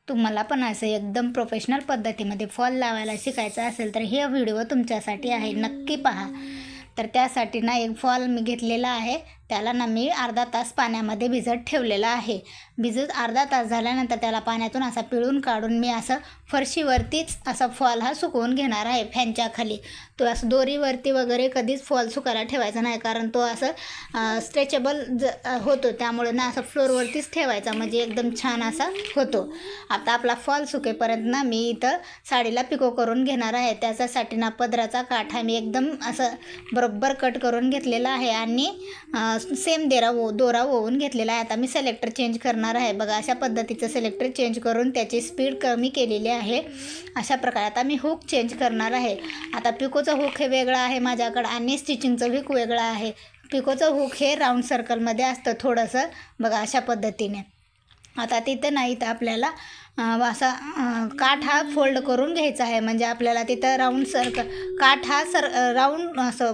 तुम्हाला पण असं एकदम प्रोफेशनल पद्धतीमध्ये फॉल लावायला शिकायचं असेल तर हे व्हिडिओ तुमच्यासाठी आहे, नक्की पहा. तर त्यासाठी ना एक फॉल मी घेतलेला आहे, त्याला ना मी अर्धा तास पाण्यामध्ये भिजत ठेवलेला आहे. भिजत अर्धा तास झाल्यानंतर त्याला पाण्यातून असा पिळून काढून मी असं फरशीवरतीच असा फॉल हा सुकवून घेणार आहे फॅनच्या खाली. तो असं दोरीवरती वगैरे कधीच फॉल सुकायला ठेवायचा नाही, कारण तो असं स्ट्रेचेबल होतो, त्यामुळे ना असं फ्लोअरवरतीच ठेवायचा, म्हणजे एकदम छान असा होतो. आता आपला फॉल सुकेपर्यंत ना मी इथं साडीला पिको करून घेणार आहे. त्याच्यासाठी ना पदराचा काठा मी एकदम असं बरोबर कट करून घेतलेला आहे आणि सेम दोरा ओवून घेतलेला आहे. आता मी सिलेक्टर चेंज करणार आहे. बघा, अशा पद्धतीचं सिलेक्टर चेंज करून त्याची स्पीड कमी केलेली आहे. अशा प्रकारे आता मी हुक चेंज करणार आहे. आता पिकोचं हुक हे वेगळं आहे माझ्याकडं आणि स्टिचिंगचं हुक वेगळं आहे. पिकोचं हुक हे राऊंड सर्कलमध्ये असतं थोडंसं, बघा अशा पद्धतीने. आता तिथं नाही तर आपल्याला असा काठ हा फोल्ड करून घ्यायचा आहे, म्हणजे आपल्याला तिथं राऊंड काठ हा राऊंड असं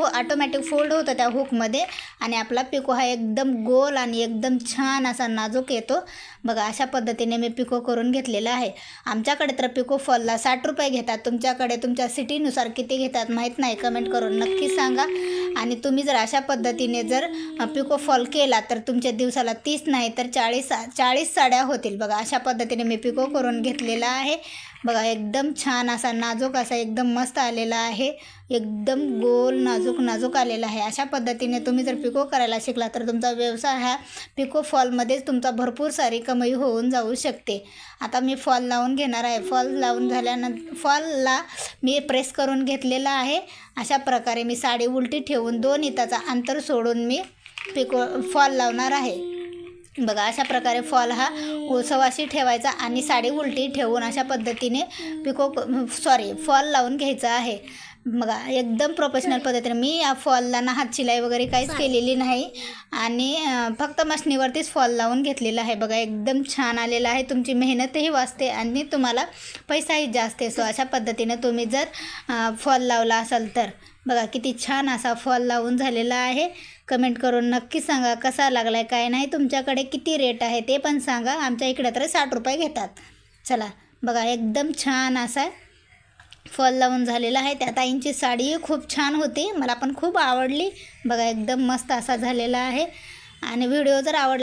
ऑटोमॅटिक फोल्ड होतं त्या हुकमध्ये आणि आपला पिको हा एकदम गोल आणि एकदम छान असा नाजूक येतो. बघा, अशा पद्धतीने मी पिको करून घेतलेला आहे. आमच्याकडे तर पिको फॉलला 60 रुपये घेतात. तुमच्याकडे तुमच्या सिटीनुसार किती घेतात माहीत नाही, कमेंट करून नक्की सांगा. आणि तुम्ही जर अशा पद्धतीने जर पिको फॉल केला तर तुमच्या दिवसाला 30 नाही तर 40 साड्या होतील. बघा, अशा पद्धतीने मी पिको करून घेतलेला आहे. बघा, एकदम छान असा नाजूक असा एकदम मस्त आलेला आहे, एकदम गोल नाजूक आलेला आहे. अशा पद्धतीने तुम्ही जर पिको करायला शिकला तर तुमचा व्यवसाय हा पिको फॉलमध्येच तुमचा भरपूर सारी कमाई होऊन जाऊ शकते. आता मी फॉल लावून घेणार आहे. फॉल लावून झाल्यानंतर फॉलला मी प्रेस करून घेतलेला आहे. अशा प्रकारे मी साडी उलटी ठेवून 2 इंचाचा अंतर सोडून मी फॉल लावणार आहे. बघा, अशा प्रकारे फॉल हा सवाशी ठेवायचा आणि साडी उलटी ठेवून अशा पद्धतीने फॉल लावून घ्यायचा आहे. बघा, एकदम प्रोफेशनल पद्धतीने मी या फॉलला ना हात शिलाई वगैरे काहीच केलेली नाही आणि फक्त मशनीवरतीच फॉल लावून घेतलेला आहे. बघा, एकदम छान आलेला आहे. तुमची मेहनतही वाचते आणि तुम्हाला पैसाही जास्त येतो. अशा पद्धतीने तुम्ही जर फॉल लावला असाल तर बघा किती छान असा फॉल लावून झालेला आहे. कमेंट करून नक्की सांगा कसा लागला आहे, काय नाही, तुमच्याकडे किती रेट आहे ते पण सांगा. आमच्या इकडे तर 60 रुपये घेतात. चला, बघा, एकदम छान असा फॉल लावून झालेला आहे. त्या ताईंची साडीही खूप छान होती, मला पण खूप आवडली. बघा, एकदम मस्त असा झालेला आहे. आणि व्हिडिओ जर आवडला